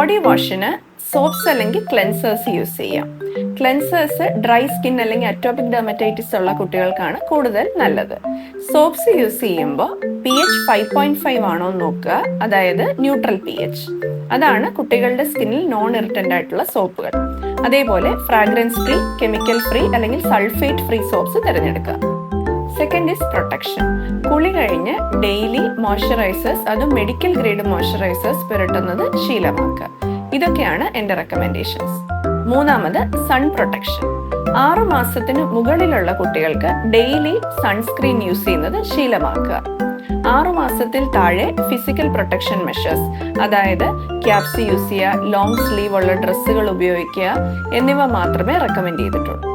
Body വാഷിന് soaps അല്ലെങ്കിൽ cleansers use ചെയ്യാം. Cleansers dry skin അല്ലെങ്കിൽ അറ്റോപിക് ഡെർമറ്റൈറ്റിസ് ഉള്ള കുട്ടികൾക്കാണ് കൂടുതൽ നല്ലത്. സോപ്സ് യൂസ് ചെയ്യുമ്പോൾ pH 5.5 ആണോ എന്ന് നോക്കുക, അതായത് ന്യൂട്രൽ pH. അതാണ് കുട്ടികളുടെ സ്കിന്നിൽ നോൺ ഇറിറ്റൻ്റ് ആയിട്ടുള്ള സോപ്പുകൾ. അതേപോലെ ഫ്രാഗ്രൻസ് ഫ്രീ, കെമിക്കൽ ഫ്രീ അല്ലെങ്കിൽ സൾഫേറ്റ് ഫ്രീ സോപ്സ് തിരഞ്ഞെടുക്കുക. Second is protection. കുളി കഴിഞ്ഞ് ഡെയിലി മോയ്സ്ചറൈസേഴ്സ്, അതും മെഡിക്കൽ ഗ്രേഡ് മോയ്സ്ചറൈസേഴ്സ് പുരട്ടുന്നത് ശീലമാക്കുക. ഇതൊക്കെയാണ് എൻ്റെ റെക്കമെൻഡേഷൻസ്. മൂന്നാമത് സൺ പ്രൊട്ടക്ഷൻ. 6 മാസത്തിന് മുകളിലുള്ള കുട്ടികൾക്ക് ഡെയിലി സൺസ്ക്രീൻ യൂസ് ചെയ്യുന്നത് ശീലമാക്കുക. 6 മാസത്തിൽ താഴെ ഫിസിക്കൽ പ്രൊട്ടക്ഷൻ മെഷേഴ്സ്, അതായത് ക്യാപ്സ് യൂസ് ചെയ്യുക, ലോങ് സ്ലീവ് ഉള്ള ഡ്രസ്സുകൾ ഉപയോഗിക്കുക എന്നിവ മാത്രമേ റെക്കമെൻഡ് ചെയ്തിട്ടുള്ളൂ.